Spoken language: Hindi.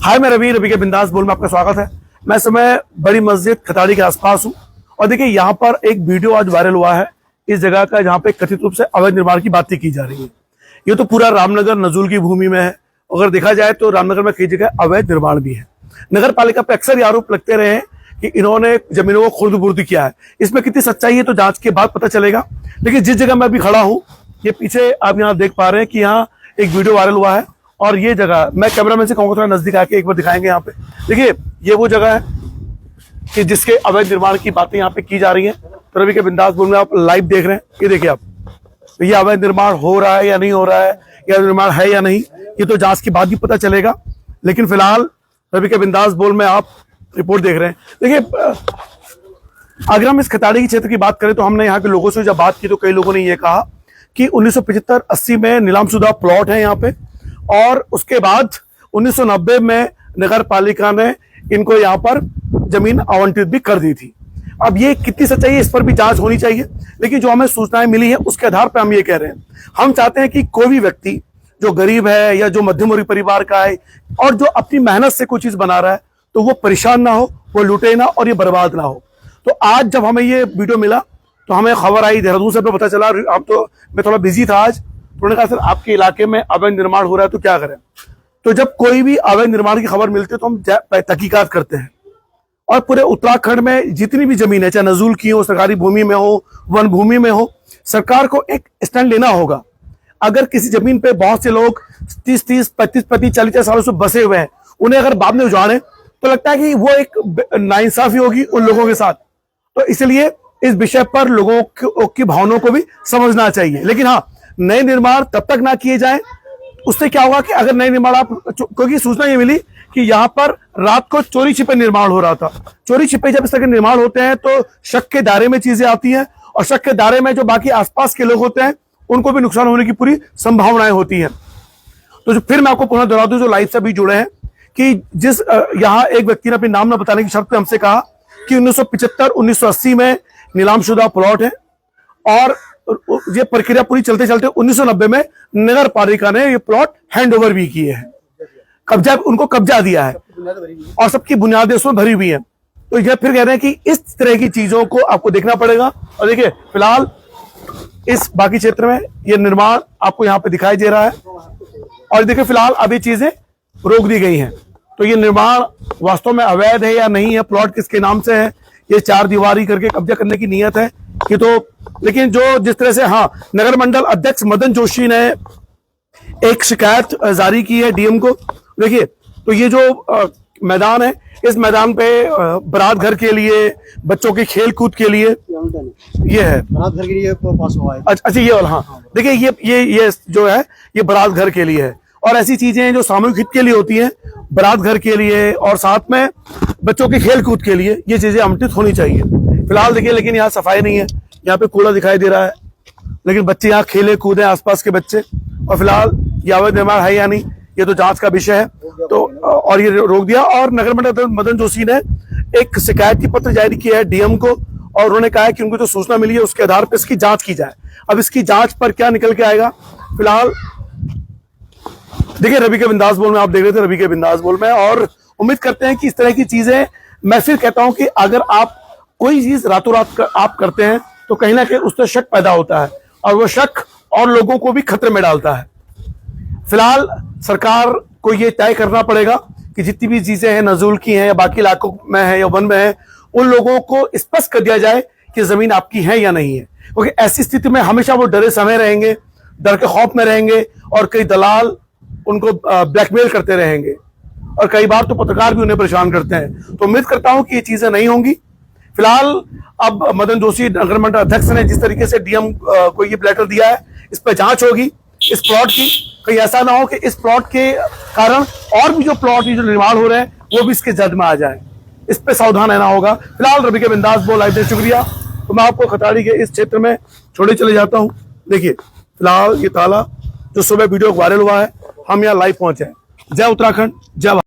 हाय, मैं रवि के बिंदास बोल में आपका स्वागत है। मैं समय बड़ी मस्जिद खताड़ी के आसपास हूँ और देखिए यहाँ पर एक वीडियो आज वायरल हुआ है इस जगह का, जहाँ पे कथित रूप से अवैध निर्माण की बातें की जा रही है। ये तो पूरा रामनगर नजूल की भूमि में है। अगर देखा जाए तो रामनगर में कई जगह अवैध निर्माण भी है। नगर पालिका पे अक्सर ये आरोप लगते रहे हैं कि इन्होंने जमीनों को खुर्द-बुर्द किया है। इसमें कितनी सच्चाई है तो जांच के बाद पता चलेगा। लेकिन जिस जगह मैं अभी खड़ा हूँ, ये पीछे आप यहाँ देख पा रहे हैं कि यहाँ एक वीडियो वायरल हुआ है और ये जगह मैं कैमरामैन से कहूँगा थोड़ा नजदीक आके एक बार दिखाएंगे। यहाँ पे देखिए, ये वो जगह है कि जिसके अवैध निर्माण की बातें यहाँ पे की जा रही हैं। तो रवि के बिंदास बोल में आप लाइव देख रहे हैं। ये देखिए आप, ये अवैध निर्माण हो रहा है या नहीं हो रहा है, या निर्माण है या नहीं, ये तो जांच के बाद ही पता चलेगा। लेकिन फिलहाल रवि के बिंदास बोल में आप रिपोर्ट देख रहे हैं। देखिए, अगर हम इस खताड़ी के क्षेत्र की बात करें तो हमने यहाँ के लोगों से जब बात की तो कई लोगों ने ये कहा कि 1975-80 में नीलामशुदा प्लॉट है यहाँ पे, और उसके बाद 1990 में नगर पालिका ने इनको यहाँ पर जमीन आवंटित भी कर दी थी। अब ये कितनी सच्चाई है, इस पर भी जांच होनी चाहिए। लेकिन जो हमें सूचनाएं मिली है उसके आधार पर हम ये कह रहे हैं, हम चाहते हैं कि कोई भी व्यक्ति जो गरीब है या जो मध्यम वर्ग परिवार का है और जो अपनी मेहनत से कोई चीज बना रहा है तो वो परेशान ना हो, वो लूटे ना और ये बर्बाद ना हो। तो आज जब हमें ये वीडियो मिला तो हमें खबर आई देहरादून से, पता चला। अब तो मैं थोड़ा बिजी था आज, तो उन्होंने कहा सर आपके इलाके में अवैध निर्माण हो रहा है तो क्या करें। तो जब कोई भी अवैध निर्माण की खबर मिलती है तो हम तहकीकात करते हैं। और पूरे उत्तराखंड में जितनी भी जमीन है, चाहे नजूल की हो, सरकारी भूमि में हो, वन भूमि में हो, सरकार को एक स्टैंड लेना होगा। अगर किसी जमीन पे बहुत से लोग 30-30, 35-35, 40 सालों से बसे हुए हैं, उन्हें अगर बाद में उजाड़े तो लगता है कि वो एक नाइंसाफी होगी उन लोगों के साथ। तो इसलिए इस विषय पर लोगों की भावनाओं को भी समझना चाहिए। लेकिन हाँ, नए निर्माण तब तक ना किए जाए। उससे क्या होगा कि अगर नए निर्माण क्योंकि सूचना ये मिली कि यहाँ पर रात को चोरी छिपे निर्माण हो रहा था। चोरी छिपे जब इस तरह के निर्माण होते हैं तो शक के दायरे में चीजें आती हैं, और शक के दायरे में जो बाकी आसपास के लोग होते हैं उनको भी नुकसान होने की पूरी संभावनाएं होती हैं। तो जो फिर मैं आपको पुनः दोहरा दूं, जो लाइव से भी जुड़े हैं, कि जिस यहाँ एक व्यक्ति ने अपने नाम न बताने की शर्त पे हमसे कहा कि 1975-1980 में नीलामशुदा प्लॉट है और ये प्रक्रिया पूरी चलते चलते 1990 में नगर पालिका ने ये प्लॉट हैंड ओवर भी किए हैं। कब्जा, उनको कब्जा दिया है और सबकी बुनियादें उसमें भरी हुई है। तो ये फिर कह रहे हैं कि इस तरह की चीजों को आपको देखना पड़ेगा। और देखिए, फिलहाल इस बाकी क्षेत्र में ये निर्माण आपको यहाँ पे दिखाई दे रहा है। और देखिए, फिलहाल अभी चीजें रोक दी गई हैं। तो ये निर्माण वास्तव में अवैध है या नहीं है, प्लॉट किसके नाम से है, ये 4 दीवारी करके कब्जा करने की नीयत है ये तो। लेकिन जो जिस तरह से, हाँ, नगर मंडल अध्यक्ष मदन जोशी ने एक शिकायत जारी की है डीएम को। देखिए, तो ये जो मैदान है, इस मैदान पे बारात घर के लिए, बच्चों के खेल कूद के लिए ये है, बारात घर के लिए पास हुआ है। अच्छा, ये वाला, हाँ, देखिए ये जो है ये बारात घर के लिए है। और ऐसी चीजें हैं जो सामूहिक हित के लिए होती हैं, बारात घर के लिए और साथ में बच्चों के खेल कूद के लिए, ये चीजें आवंटित होनी चाहिए। फिलहाल देखिए, लेकिन यहाँ सफाई नहीं है, यहाँ पे कूड़ा दिखाई दे रहा है, लेकिन बच्चे यहाँ खेले कूदे, आसपास के बच्चे। और फिलहाल ये अवैध निर्माण है या नहीं, ये तो जांच का विषय है। तो और ये रोक दिया। और नगर मंडल मदन जोशी ने एक शिकायती पत्र जारी किया है डीएम को, और उन्होंने कहा है कि उनको जो सूचना मिली है उसके आधार पर इसकी जांच की जाए। अब इसकी जांच पर क्या निकल के आएगा, फिलहाल देखिए। रवि के बिंदास बोल में आप देख रहे थे, रवि के बिंदास बोल में, और उम्मीद करते हैं कि इस तरह की चीजें, मैं फिर कहता हूं कि अगर आप कोई चीज रातों रात आप करते हैं तो कहीं ना कहीं उससे शक पैदा होता है, और वो शक और लोगों को भी खतरे में डालता है। फिलहाल सरकार को ये तय करना पड़ेगा कि जितनी भी चीजें हैं, नजूल की हैं या बाकी इलाकों में है या वन में है, उन लोगों को स्पष्ट कर दिया जाए कि जमीन आपकी है या नहीं है। क्योंकि ऐसी स्थिति में हमेशा वो डरे समय रहेंगे, डर के खौफ में रहेंगे, और कई दलाल उनको ब्लैकमेल करते रहेंगे, और कई बार तो पत्रकार भी उन्हें परेशान करते हैं। तो उम्मीद करता हूं कि ये चीजें नहीं होंगी। फिलहाल अब मदन जोशी नगर मंडल अध्यक्ष ने जिस तरीके से डीएम को ये लेटर दिया है, इस पर जांच होगी इस प्लॉट की। कहीं ऐसा ना हो कि इस प्लॉट के कारण और भी जो प्लॉट जो निर्माण हो रहे हैं वो भी इसके जद में आ जाए। इस पे सावधान रहना होगा। फिलहाल रवि के बिंदास बोल लाइव से शुक्रिया। तो मैं आपको खताड़ी के इस क्षेत्र में छोड़े चले जाता हूँ। देखिए, फिलहाल ये ताला जो सुबह वीडियो वायरल हुआ है, हम यहाँ लाइव पहुंचे हैं। जय उत्तराखंड, जय भारत।